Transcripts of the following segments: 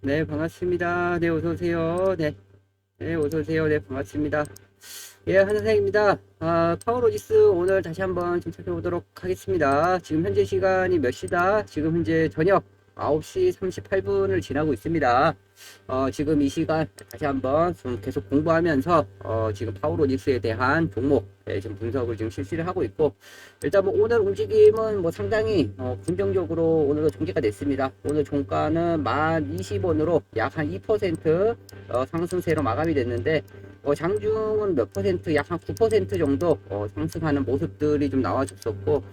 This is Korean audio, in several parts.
네, 반갑습니다. 네, 어서오세요. 네, 네, 어서오세요. 네, 반갑습니다. 예, 한선생입니다. 파워로지스 오늘 다시 한번 좀 살펴보도록 하겠습니다. 지금 현재 시간이 몇 시다? 지금 현재 저녁 9시 38분을 지나고 있습니다. 지금 이 시간 다시 한번 좀 계속 공부하면서, 지금 파워로직스에 대한 종목, 지금 분석을 지금 실시를 하고 있고, 일단 뭐 오늘 움직임은 뭐 상당히, 긍정적으로 오늘도 전개가 됐습니다. 오늘 종가는 1020원으로 약 한 2%, 상승세로 마감이 됐는데, 장중은 몇 퍼센트, 약 한 9% 정도 상승하는 모습들이 좀 나와줬었고,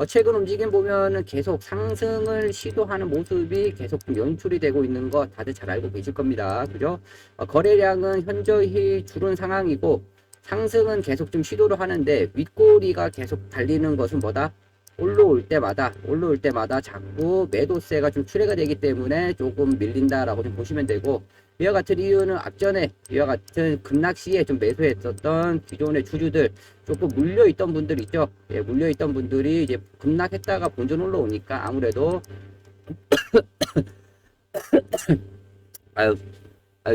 최근 움직임 보면은 계속 상승을 시도하는 모습이 계속 좀 연출이 되고 있는 거 다들 잘 알고 계실 겁니다. 그죠? 거래량은 현저히 줄은 상황이고, 상승은 계속 좀 시도를 하는데, 윗꼬리가 계속 달리는 것은 뭐다? 올라올 때마다 자꾸 매도세가 좀 출회가 되기 때문에 조금 밀린다라고 좀 보시면 되고, 이와 같은 이유는 앞전에 이와 같은 급락시에 좀 매수했었던 기존의 주주들 조금 물려있던 분들 있죠. 예, 물려있던 분들이 이제 급락했다가 본전 올라오니까 아무래도 아유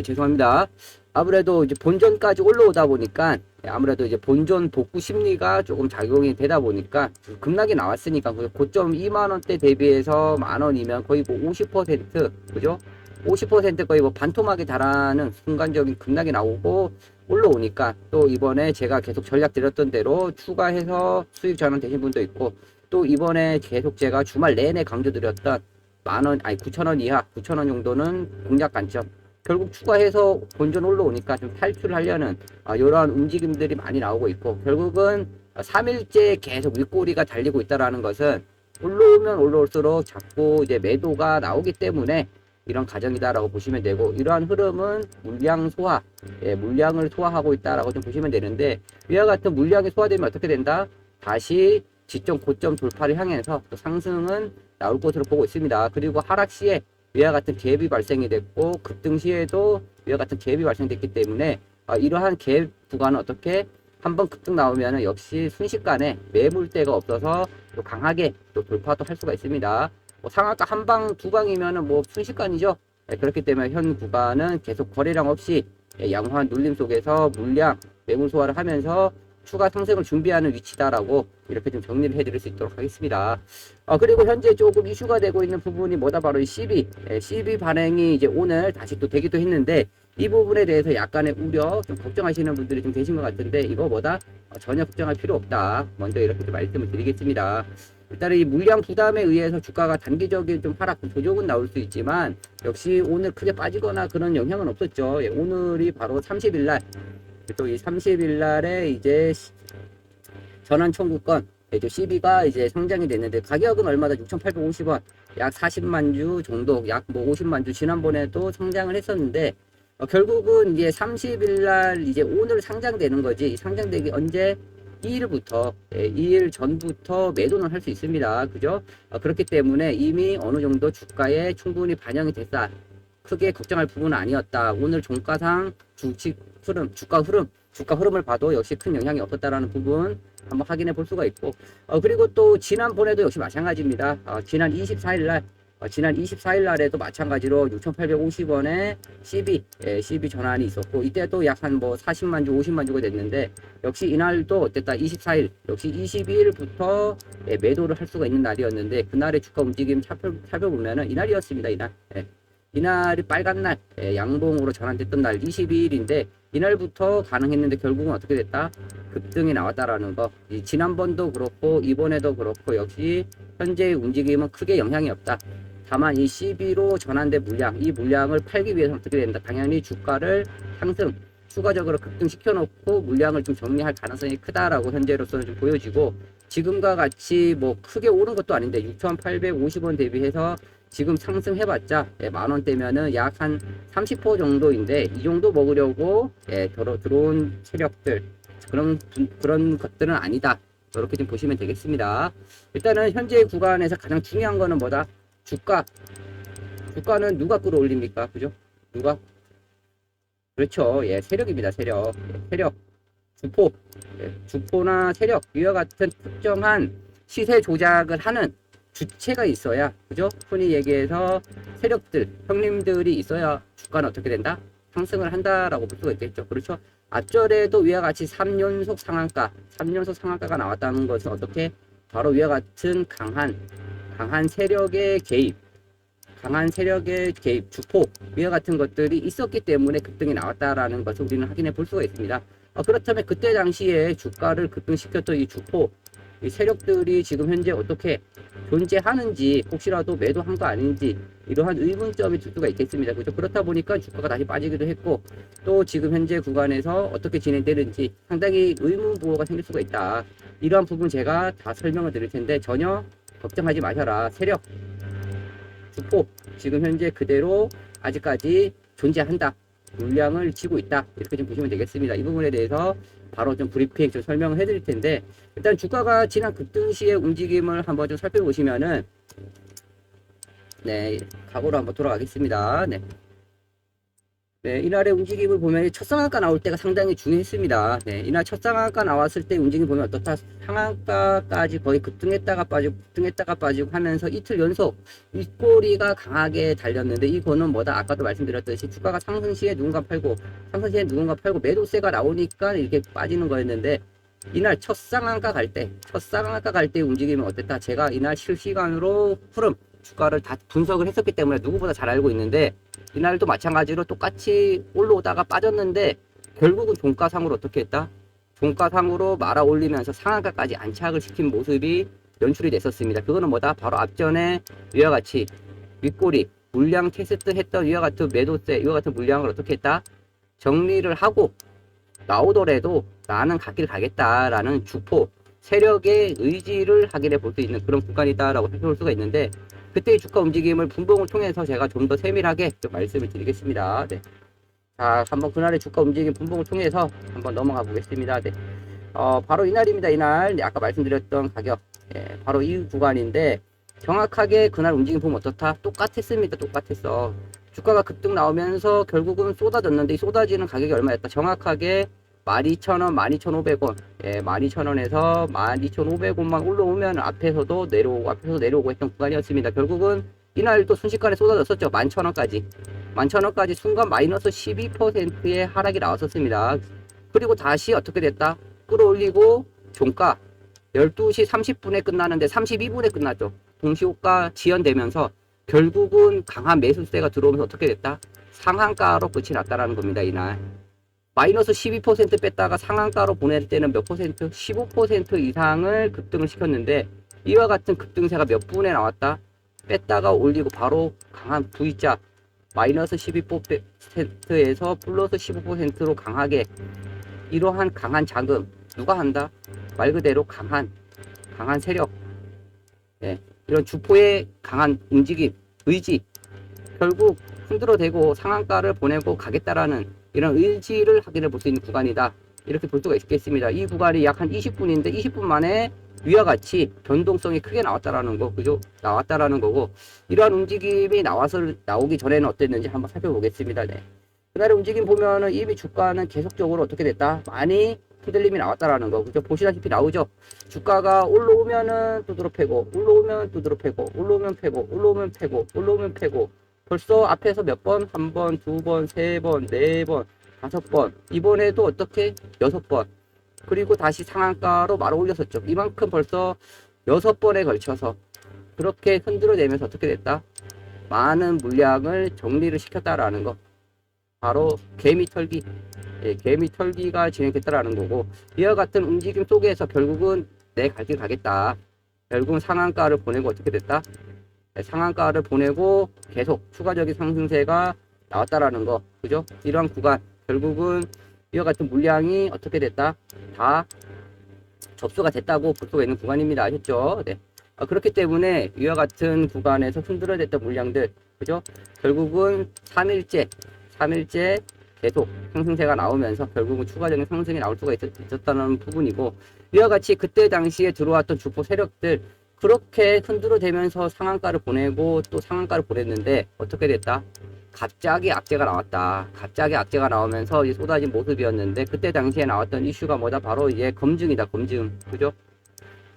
죄송합니다. 아무래도 이제 본전까지 올라오다 보니까 아무래도 이제 본전 복구 심리가 조금 작용이 되다 보니까 급락이 나왔으니까 고점 2만 원대 대비해서 만 원이면 거의 뭐 50% 그죠? 50% 거의 뭐 반토막에 달하는 순간적인 급락이 나오고 올라오니까 또 이번에 제가 계속 전략 드렸던 대로 추가해서 수익 전환되신 분도 있고 또 이번에 계속 제가 주말 내내 강조드렸던 만 원, 아니 9천 원 이하, 9천 원 정도는 공략 관점. 결국 추가해서 본전 올라오니까 좀 탈출을 하려는 이러한 움직임들이 많이 나오고 있고 결국은 3일째 계속 윗꼬리가 달리고 있다라는 것은 올라오면 올라올수록 자꾸 이제 매도가 나오기 때문에 이런 과정이다라고 보시면 되고 이러한 흐름은 물량 소화, 물량을 소화하고 있다라고 좀 보시면 되는데 위와 같은 물량이 소화되면 어떻게 된다? 다시 지점 고점 돌파를 향해서 또 상승은 나올 것으로 보고 있습니다. 그리고 하락 시에 위와 같은 갭이 발생이 됐고 급등 시에도 위와 같은 갭이 발생됐기 때문에 이러한 갭 구간은 어떻게 한번 급등 나오면 역시 순식간에 매물대가 없어서 또 강하게 또 돌파도 할 수가 있습니다. 뭐 상한가 한 방, 두 방이면은 뭐 순식간이죠. 그렇기 때문에 현 구간은 계속 거래량 없이 양호한 눌림 속에서 물량, 매물 소화를 하면서 추가 상승을 준비하는 위치다라고 이렇게 좀 정리를 해드릴 수 있도록 하겠습니다. 그리고 현재 조금 이슈가 되고 있는 부분이 뭐다? 바로 이 CB 반응이 이제 오늘 다시 또 되기도 했는데 이 부분에 대해서 약간의 우려, 좀 걱정하시는 분들이 좀 계신 것 같은데 이거 뭐다? 전혀 걱정할 필요 없다. 먼저 이렇게 좀 말씀을 드리겠습니다. 일단은 이 물량 부담에 의해서 주가가 단기적인 좀 하락 조정은 나올 수 있지만 역시 오늘 크게 빠지거나 그런 영향은 없었죠. 오늘이 바로 30일 날 또 이 30일 날에 이제 전환 청구권 이제 CB가 이제 상장이 됐는데 가격은 얼마다 6,850원 약 40만 주 정도 약 뭐 50만 주 지난번에도 상장을 했었는데 결국은 이제 30일 날 이제 오늘 상장되는 거지 상장되기 언제 2일부터 2일 전부터 매도는 할 수 있습니다. 그죠? 그렇기 때문에 이미 어느 정도 주가에 충분히 반영이 됐다. 크게 걱정할 부분은 아니었다. 오늘 종가상 주식 흐름, 주가 흐름을 봐도 역시 큰 영향이 없었다라는 부분 한번 확인해 볼 수가 있고, 그리고 또 지난번에도 역시 마찬가지입니다. 지난 24일 날에도 마찬가지로 6,850원에 CB 전환이 있었고, 이때도 약 한 뭐 40만 주, 50만 주가 됐는데, 역시 이날도 어땠다? 24일, 역시 22일부터 매도를 할 수가 있는 날이었는데, 그날의 주가 움직임 살펴보면은 이날이었습니다, 이날. 이날이 빨간 날, 양봉으로 전환됐던 날 22일인데 이날부터 가능했는데 결국은 어떻게 됐다? 급등이 나왔다라는 거. 지난번도 그렇고 이번에도 그렇고 역시 현재의 움직임은 크게 영향이 없다. 다만 이 CB로 전환된 물량, 이 물량을 팔기 위해서 어떻게 된다? 당연히 주가를 상승, 추가적으로 급등시켜 놓고 물량을 좀 정리할 가능성이 크다라고 현재로서는 좀 보여지고 지금과 같이 뭐 크게 오른 것도 아닌데 6,850원 대비해서 지금 상승해봤자 만 원대면은 약 한 30% 정도인데 이 정도 먹으려고 들어온 세력들 그런 것들은 아니다. 이렇게 좀 보시면 되겠습니다. 일단은 현재 구간에서 가장 중요한 거는 뭐다? 주가는 누가 끌어올립니까? 그죠? 누가? 그렇죠. 세력입니다. 세력. 주포. 주포나 세력 이와 같은 특정한 시세 조작을 하는 주체가 있어야, 그죠? 흔히 얘기해서 세력들, 형님들이 있어야 주가는 어떻게 된다? 상승을 한다라고 볼 수가 있겠죠. 그렇죠? 앞절에도 위와 같이 3연속 상한가, 3연속 상한가가 나왔다는 것은 어떻게? 바로 위와 같은 강한 세력의 개입, 강한 세력의 개입, 주포, 위와 같은 것들이 있었기 때문에 급등이 나왔다라는 것을 우리는 확인해 볼 수가 있습니다. 그렇다면 그때 당시에 주가를 급등시켰던 이 주포, 이 세력들이 지금 현재 어떻게 존재하는지, 혹시라도 매도한 거 아닌지, 이러한 의문점이 들 수가 있겠습니다. 그죠? 그렇다 보니까 주가가 다시 빠지기도 했고, 또 지금 현재 구간에서 어떻게 진행되는지 상당히 의문부호가 생길 수가 있다. 이러한 부분 제가 다 설명을 드릴 텐데, 전혀 걱정하지 마셔라. 세력, 주포, 지금 현재 그대로 아직까지 존재한다. 물량을 쥐고 있다. 이렇게 좀 보시면 되겠습니다. 이 부분에 대해서 바로 좀 브리핑 좀 설명을 해드릴 텐데, 일단 주가가 지난 급등 시의 움직임을 한번 좀 살펴보시면은, 네, 과거로 한번 돌아가겠습니다. 네. 네, 이날의 움직임을 보면 첫 상한가 나올 때가 상당히 중요했습니다. 네, 이날 첫 상한가 나왔을 때 움직임 보면 어떻다? 상한가까지 거의 급등했다가 빠지고 하면서 이틀 연속 윗꼬리가 강하게 달렸는데, 이거는 뭐다? 아까도 말씀드렸듯이 주가가 상승 시에 누군가 팔고 매도세가 나오니까 이렇게 빠지는 거였는데, 이날 첫 상한가 갈 때 움직임은 어땠다? 제가 이날 실시간으로 흐름 주가를 다 분석을 했었기 때문에 누구보다 잘 알고 있는데, 이날도 마찬가지로 똑같이 올라오다가 빠졌는데 결국은 종가상으로 어떻게 했다? 종가상으로 말아 올리면서 상한가까지 안착을 시킨 모습이 연출이 됐었습니다. 그거는 뭐다? 바로 앞전에 위와 같이 윗꼬리 물량 테스트 했던 위와 같은 매도세, 위와 같은 물량을 어떻게 했다? 정리를 하고 나오더라도 나는 갈 길 가겠다라는 주포 세력의 의지를 확인해 볼 수 있는 그런 구간이다라고 살펴볼 수가 있는데, 그때의 주가 움직임을 분봉을 통해서 제가 좀 더 세밀하게 좀 말씀을 드리겠습니다. 네. 자, 한번 그날의 주가 움직임 분봉을 통해서 한번 넘어가 보겠습니다. 네. 바로 이날입니다. 이날. 네, 아까 말씀드렸던 가격. 네, 바로 이 구간인데, 정확하게 그날 움직임 보면 어떻다? 똑같았습니다. 똑같았어. 주가가 급등 나오면서 결국은 쏟아졌는데, 이 쏟아지는 가격이 얼마였다? 정확하게 12,000원, 12,500원. 예, 12,000원에서 12,500원만 올라오면 앞에서도 내려오고 했던 구간이었습니다. 결국은 이날도 순식간에 쏟아졌었죠. 11,000원까지. 11,000원까지 순간 마이너스 12%의 하락이 나왔었습니다. 그리고 다시 어떻게 됐다? 끌어올리고 종가 12시 30분에 끝나는데 32분에 끝났죠. 동시호가 지연되면서 결국은 강한 매수세가 들어오면서 어떻게 됐다? 상한가로 끝이 났다라는 겁니다. 이날. 마이너스 12% 뺐다가 상한가로 보낼 때는 몇 퍼센트? 15% 이상을 급등을 시켰는데, 이와 같은 급등세가 몇 분에 나왔다? 뺐다가 올리고 바로 강한 V자 마이너스 12%에서 플러스 15%로 강하게, 이러한 강한 자금 누가 한다? 말 그대로 강한 세력, 네, 이런 주포의 강한 움직임, 의지, 결국 흔들어대고 상한가를 보내고 가겠다라는 이런 의지를 확인해 볼 수 있는 구간이다. 이렇게 볼 수가 있겠습니다. 이 구간이 약 한 20분인데 20분 만에 위와 같이 변동성이 크게 나왔다라는 거, 그죠? 나왔다라는 거고, 이러한 움직임이 나오기 전에는 어땠는지 한번 살펴보겠습니다. 네. 그날의 움직임 보면은 이미 주가는 계속적으로 어떻게 됐다? 많이 흔들림이 나왔다라는 거, 그죠? 보시다시피 나오죠? 주가가 올라오면은 두드러 패고, 올라오면 두드러 패고, 올라오면 패고, 올라오면 패고, 올라오면 패고, 벌써 앞에서 몇 번? 한 번, 두 번, 세 번, 네 번, 다섯 번. 이번에도 어떻게? 6번. 그리고 다시 상한가로 말아 올렸었죠. 이만큼 벌써 6번에 걸쳐서 그렇게 흔들어내면서 어떻게 됐다? 많은 물량을 정리를 시켰다라는 거. 바로 개미 털기. 예, 개미 털기가 진행됐다라는 거고, 이와 같은 움직임 속에서 결국은 내 갈 길 가겠다. 결국은 상한가를 보내고 어떻게 됐다? 상한가를 보내고 계속 추가적인 상승세가 나왔다라는 거, 그죠? 이러한 구간 결국은 이와 같은 물량이 어떻게 됐다? 다 접수가 됐다고 볼 수가 있는 구간입니다. 아셨죠? 네. 그렇기 때문에 이와 같은 구간에서 흔들어졌던 물량들, 그죠? 결국은 3일째 계속 상승세가 나오면서 결국은 추가적인 상승이 나올 수가 있었다는 부분이고, 이와 같이 그때 당시에 들어왔던 주포 세력들 그렇게 흔들어대면서 상한가를 보내고 또 상한가를 보냈는데 어떻게 됐다? 갑자기 악재가 나왔다. 갑자기 악재가 나오면서 이제 쏟아진 모습이었는데, 그때 당시에 나왔던 이슈가 뭐다? 바로 이제 검증이다. 검증. 그죠?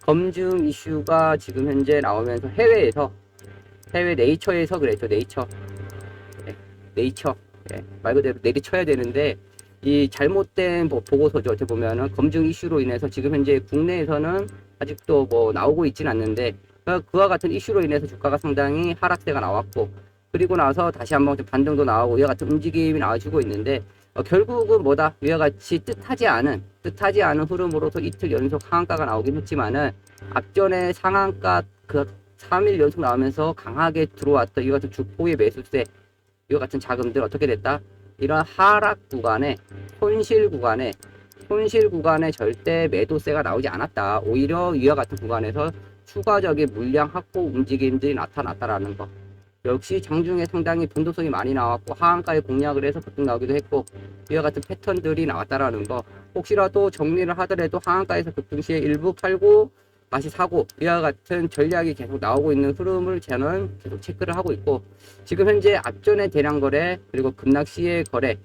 검증 이슈가 지금 현재 나오면서 해외 네이처에서 그랬죠. 네이처. 네, 네이처. 네, 말 그대로 내리쳐야 되는데 이 잘못된 보고서죠. 어떻게 보면은 검증 이슈로 인해서 지금 현재 국내에서는 아직도 뭐 나오고 있진 않는데 그와 같은 이슈로 인해서 주가가 상당히 하락세가 나왔고 그리고 나서 다시 한번 좀 반등도 나오고 이와 같은 움직임이 나와주고 있는데 결국은 뭐다 위와 같이 뜻하지 않은 흐름으로서 이틀 연속 상한가가 나오긴 했지만은 앞전에 상한가 그 3일 연속 나오면서 강하게 들어왔던 이와 같은 주포의 매수세 이와 같은 자금들 어떻게 됐다? 이런 하락 구간에 손실 구간에 절대 매도세가 나오지 않았다. 오히려 이와 같은 구간에서 추가적인 물량 확보 움직임들이 나타났다라는 거. 역시 장중에 상당히 변동성이 많이 나왔고 하한가에 공략을 해서 급등 나오기도 했고 이와 같은 패턴들이 나왔다라는 거. 혹시라도 정리를 하더라도 하한가에서 급등 시에 일부 팔고 다시 사고 이와 같은 전략이 계속 나오고 있는 흐름을 저는 계속 체크를 하고 있고 지금 현재 앞전의 대량 거래 그리고 급락 시의 거래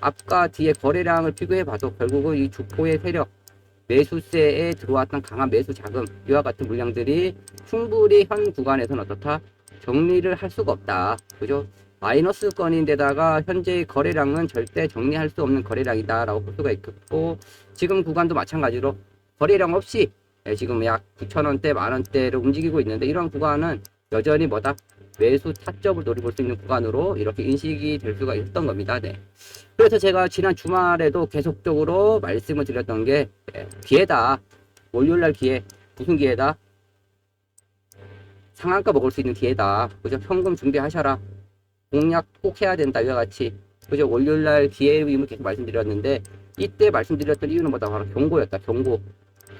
앞과 뒤의 거래량을 비교해 봐도 결국은 이 주포의 세력 매수세에 들어왔던 강한 매수 자금 이와 같은 물량들이 충분히 현 구간에서는 어떻다 정리를 할 수가 없다. 그죠? 마이너스 건인데다가 현재의 거래량은 절대 정리할 수 없는 거래량이다라고 볼 수가 있고 지금 구간도 마찬가지로 거래량 없이 지금 약 9,000원대, 만원대를 움직이고 있는데 이런 구간은 여전히 뭐다? 매수 타점을 노려볼 수 있는 구간으로 이렇게 인식이 될 수가 있었던 겁니다. 네. 그래서 제가 지난 주말에도 계속적으로 말씀을 드렸던 게 기회다. 월요일날 기회. 무슨 기회다? 상한가 먹을 수 있는 기회다. 그죠? 현금 준비하셔라. 공략 꼭 해야 된다. 이와 같이. 그죠? 월요일날 기회임을 계속 말씀드렸는데 이때 말씀드렸던 이유는 뭐다? 바로 경고였다.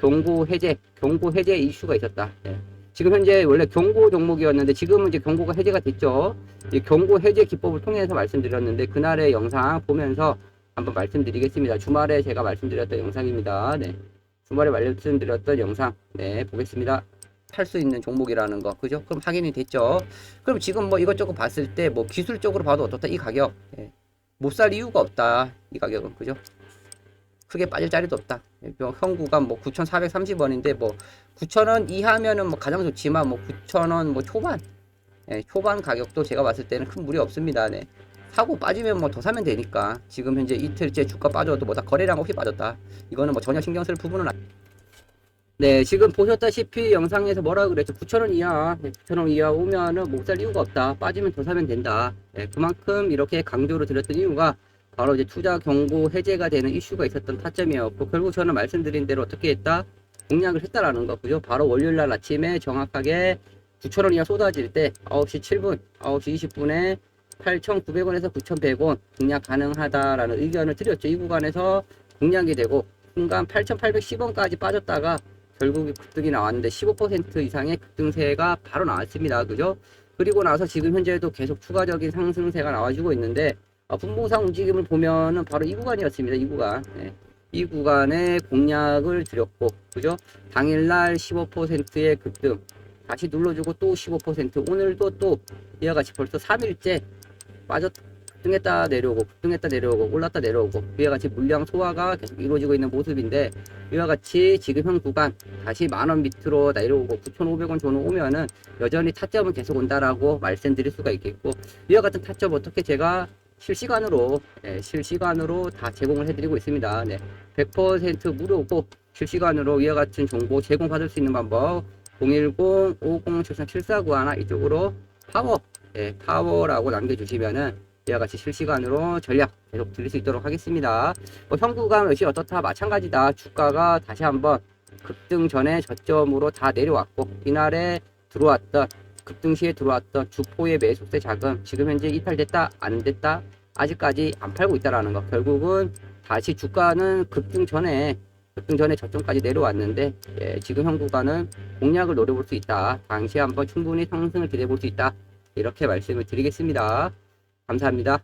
경고 해제 이슈가 있었다. 네. 지금 현재 원래 경고 종목이었는데 지금은 이제 경고가 해제가 됐죠. 이 경고 해제 기법을 통해서 말씀드렸는데 그날의 영상 보면서 한번 말씀드리겠습니다. 주말에 제가 말씀드렸던 영상입니다. 네. 주말에 말씀드렸던 영상. 네, 보겠습니다. 팔 수 있는 종목이라는 거. 그죠? 그럼 확인이 됐죠. 그럼 지금 뭐 이것저것 봤을 때 뭐 기술적으로 봐도 어떻다? 이 가격. 네. 못 살 이유가 없다. 이 가격은. 그죠? 크게 빠질 자리도 없다. 현 구간 뭐 9,430원인데 뭐 9,000원 이하면은 뭐 가장 좋지만 뭐 9,000원 뭐 초반 초반 가격도 제가 봤을 때는 큰 무리 없습니다. 네. 사고 빠지면 뭐 더 사면 되니까 지금 현재 이틀째 주가 빠져도 뭐 다 거래량 없이 빠졌다. 이거는 뭐 전혀 신경 쓸 부분은 네, 지금 보셨다시피 영상에서 뭐라 그랬죠? 9,000원 이하, 9,000원 이하 오면은 못 살 이유가 없다. 빠지면 더 사면 된다. 네, 그만큼 이렇게 강조를 드렸던 이유가 바로 이제 투자 경고 해제가 되는 이슈가 있었던 타점이었고 결국 저는 말씀드린 대로 어떻게 했다? 공략을 했다라는 거 그죠? 바로 월요일날 아침에 정확하게 9,000원 이하 쏟아질 때 9시 7분, 9시 20분에 8,900원에서 9,100원 공략 가능하다라는 의견을 드렸죠. 이 구간에서 공략이 되고 순간 8,810원까지 빠졌다가 결국에 급등이 나왔는데 15% 이상의 급등세가 바로 나왔습니다. 그죠? 그리고 나서 지금 현재도 계속 추가적인 상승세가 나와주고 있는데 분봉상 움직임을 보면은 바로 이 구간이었습니다. 이 구간. 네. 이 구간에 공략을 드렸고, 그죠? 당일날 15%의 급등. 다시 눌러주고 또 15%. 오늘도 또 이와 같이 벌써 3일째 급등했다 내려오고, 올랐다 내려오고, 이와 같이 물량 소화가 계속 이루어지고 있는 모습인데, 이와 같이 지금 현 구간 다시 만원 밑으로 내려오고 9,500원 전후 오면은 여전히 타점은 계속 온다라고 말씀드릴 수가 있겠고, 이와 같은 타점 어떻게 제가 실시간으로 다 제공을 해드리고 있습니다. 네, 100% 무료고 실시간으로 이와 같은 정보 제공받을 수 있는 방법 010-5073-7491 이쪽으로 파워라고 남겨주시면은 이와 같이 실시간으로 전략 계속 드릴 수 있도록 하겠습니다. 현 구간 역시 어떻다 마찬가지다. 주가가 다시 한번 급등 전에 저점으로 다 내려왔고 이날에 들어왔던 급등 시에 들어왔던 주포의 매수세 자금 지금 현재 이탈됐다 안 됐다 아직까지 안 팔고 있다라는 거. 결국은 다시 주가는 급등 전에 저점까지 내려왔는데 지금 현 구간은 공략을 노려볼 수 있다. 당시 한번 충분히 상승을 기대해 볼 수 있다. 이렇게 말씀을 드리겠습니다. 감사합니다.